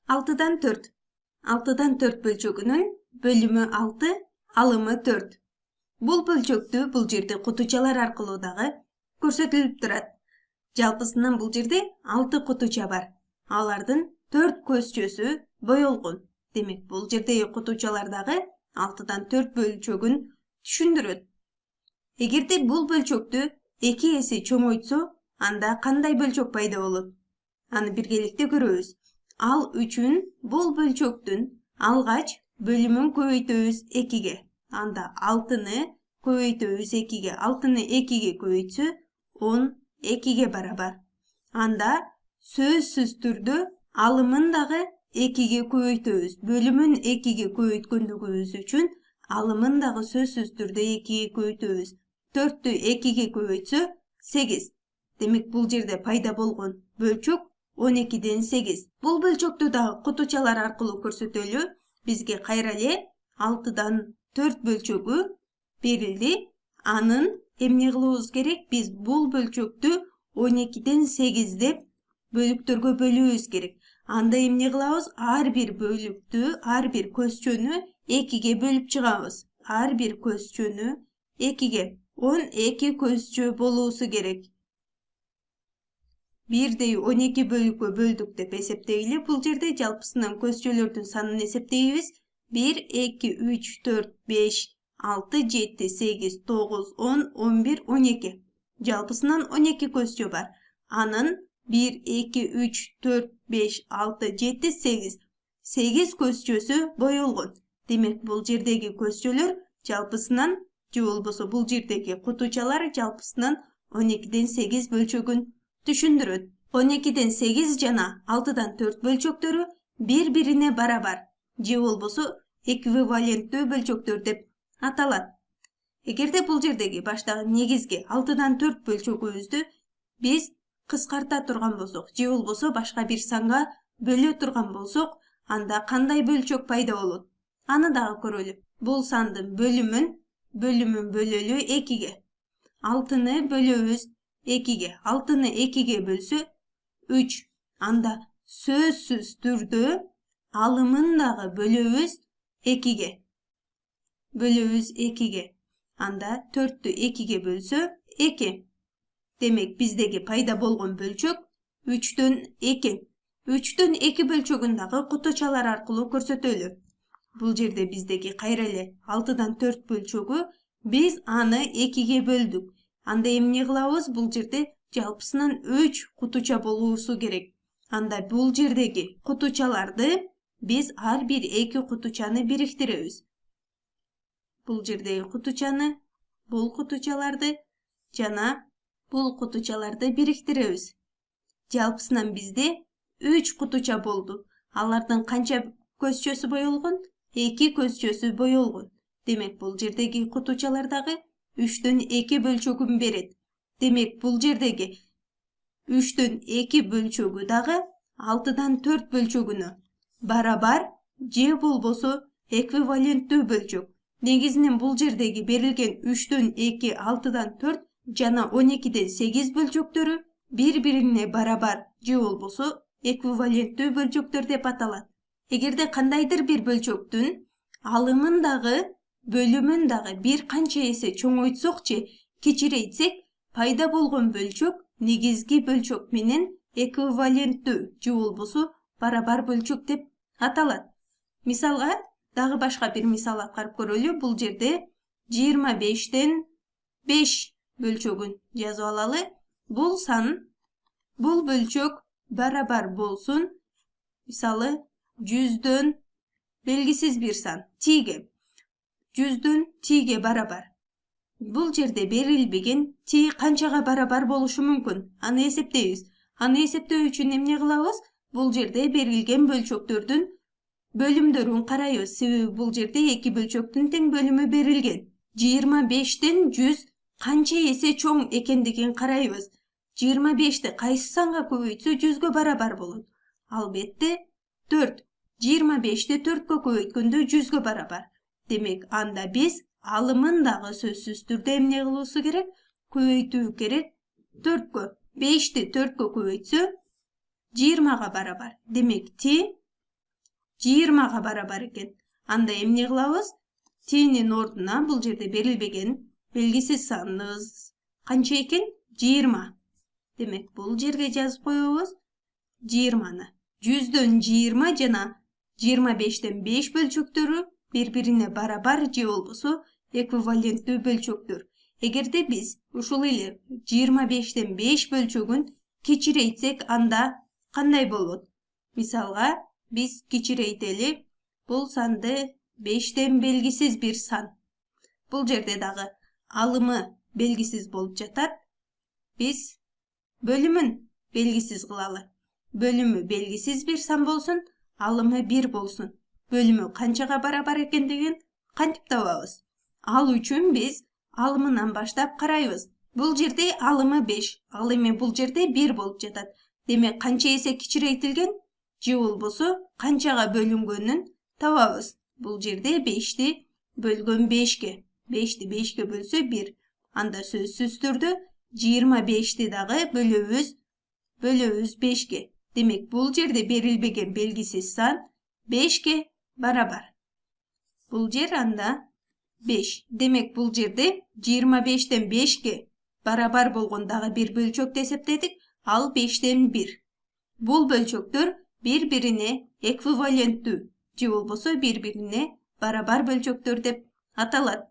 6'dan 4. 6'dan 4 bölçөгүнүн bölümü 6, alımı 4. Бул бөлчөктү бул жерде кутучалар аркылуу дагы көрсөтүлүп турат. Жалпысынан бул жерде 6 кутуча бар. Алардын 4 көзчөсү боелгон. Демек бул жердеги кутучалар дагы 6'dan 4 бөлчөгүн түшүндүрөт. Эгерде бул бөлчөктү 2 эсе чоңойтсо, анда кандай бөлчөк пайда болот? Аны биргеликте көрөбүз. Ал үчүн бул бөлчөктүн алгач бөлүмүн көбөйтөбүз 2ге. Анда 6-ны көбөйтөбүз 2ге. 6-ны 2ге көбөйтсө 10 2ге барабар. Анда сөзсүз түрдө алымын дагы 2ге көбөйтөбүз. Бөлүмүн 2ге көбөйткөндүгүбүз үчүн алымын дагы сөзсүз түрдө 2ге көбөйтөбүз. 4'тү 2ге көбөйтсө 8. Демек бул жерде пайда болгон бөлчөк 12'den 8. Бул бөлчөктү дагы кутучалар аркылуу көрсөтөлү. Бизге кайра эле 6'dan 4 бөлчөгү берилди. Анын эмне кылыбыз керек? Биз бул бөлчөктү 12'den 8 деп бөлүктөргө бөлүбүз керек. Анда эмне кылабыз? Ар бир бөлүктү, ар бир көзчөнү 2ге бөлүп чыгабыз. Ар бир көзчөнү 2ге. 12 көзчө болуусу керек. 1'деyi 12 бөлүккө бөлдүк деп эсептейли. Бул жерде жалпысынан көзчөлөрдүн санын эсептейбиз. 1, 2, 3, 4, 5, 6, 7, 8, 9, 10, 11, 12. Жалпысынан 12 көзчө бар. Анын 1, 2, 3, 4, 5, 6, 7, 8. 8 көзчөсү боелгон. Демек бул жердеги көзчөлөр жалпысынан же болбосо бул жердеги кутучалар жалпысынан 12'den 8 бөлчөгүн түшүндүрөт. 12'den 8 жана 6'dan 4 бөлчөктөрү бири-бирине барабар же болбосо эквиваленттүү бөлчөктөр деп аталат. Эгерде бул жердеги баштагы негизги 6'dan 4 бөлчөгүбүздү биз кыскарта турган болсок же болбосо башка бир санга бөлө турган болсок, анда кандай бөлчөк пайда болот? Аны дагы көрөлү. Бул сандын бөлүмүн бөлөлү 2ге. 6'ны бөлөбүз 2ге. 6'ны 2ге бөлсө 3. Анда сөзсүз түрдө алымын дагы бөлөбүз 2ге. Бөлөбүз 2ге. Анда 4'тү 2ге бөлсө 2. Демек биздеги пайда болгон бөлчөк 3'төн 2. 3'төн 2 бөлчөгүн дагы кутучалар аркылуу көрсөтөлү. Бул жерде биздеги кайра эле 6'dan 4 бөлчөгү биз аны 2ге бөлдүк. Анда эмне кылабыз? Бул жерде жалпысынан 3 кутуча болуусу керек. Анда бул жердеги кутучаларды биз ар бир 2 кутучаны бириктиребиз. Бул жердеги кутучаны, бул кутучаларды жана бул кутучаларды бириктиребиз. Жалпысынан бизде 3 кутуча болду. Алардын канча көзчөсү боелгон? 2 көзчөсү боелгон. Демек бул жердеги кутучалар дагы 3'төн 2 бөлчөгүн берет. Демек бул жердеги 3'төн 2 бөлчөгү дагы 6'dan 4 бөлчөгүнө барабар же болбосо эквиваленттүү бөлчөк. Негизинен бул жердеги берилген 3'төн 2, 6'dan 4 жана 12'den 8 бөлчөктөрү бири-бирине барабар же болбосо эквиваленттүү бөлчөктөр деп аталат. Эгерде кандайдыр бир бөлчөктүн алымын дагы бөлүмүн дагы бир канча эсе чоңойтсок же кичирейтсек, пайда болгон бөлчөк негизги бөлчөк менен эквиваленттүү же болбосо барабар бөлчөк деп аталат. Мисалга дагы башка бир мисал аткарып көрөлү. Бул жерде 25'ten 5 бөлчөгүн жазып алалы. Бул сан, бул бөлчөк барабар болсун. Мисалы 100'дөн белгисиз бир сан тиге. 100'дөн тиге барабар. Бул жерде берилбеген ти канчага барабар болушу мүмкүн? Аны эсептейбиз. Аны эсептөө үчүн эмне кылабыз? Бул жерде берилген бөлчөктөрдүн бөлүмдөрүн карайбыз. Себеби бул жерде 2 бөлчөктүн тең бөлүмү берилген. 25'ten 100 канча эсе чоң экендигин карайбыз. 25'ти кайсы санга көбөйтсө 100гө барабар болот? Албетте 4. 25'ти 4кө көбөйткөндө 100гө барабар. Демек анда биз алымын дагы сөзсүз түрдө эмне кылуусу керек? Көбөйтүү керек 4кө. 5'ти 4кө көбөйтсө 20га барабар. Демек ти 20'ga barabar eкен. Анда эмне кылабыз? Тенин ордуна бул жерде берилбеген белгисиз саныбыз канча экен? 20. Демек бул жерге жазып коебуз 20-ны. 100дөн 20 жана 25ден 5 бөлчөктөрү бири-бирине барабар же болбосо эквиваленттүү бөлчөктөр. Эгерде биз ушул эле 25ден 5 бөлчөгүн кичирейтсек, анда кандай болот? Мисалга, биз кичирейтели, бул санды 5ден белгисиз бир сан. Бул жерде дагы алымы белгисиз болуп жатат. Биз бөлүмүн белгисиз кылалы. Бөлүмү белгисиз бир сан болсун, алымы 1 болсун. Бөлүмү канчага барабар экендигин кантип табабыз? Ал үчүн биз алымынан баштап карайбыз. Бул жерде алымы 5, ал эми бул жерде 1 болуп жатат. Демек канча эсе кичирейтилген же болбосо канчага бөлүнгөнүн табабыз. Бул жерде 5ти бөлгөн 5ке. 5ти 5ке бөлсө 1. Анда сөзсүз түрдө 25ти дагы бөлөбүз 5ке. Демек бул жерде берилбеген белгисиз сан 5ке барабар. Бул жер анда 5. Демек бул жерде 25ден 5ке барабар болгон дагы бир бөлчөктү эсептедик. Ал 5ден 1. Бул бөлчөктөр бири-бирине эквиваленттүү же болбосо бири-бирине барабар бөлчөктөр деп аталат.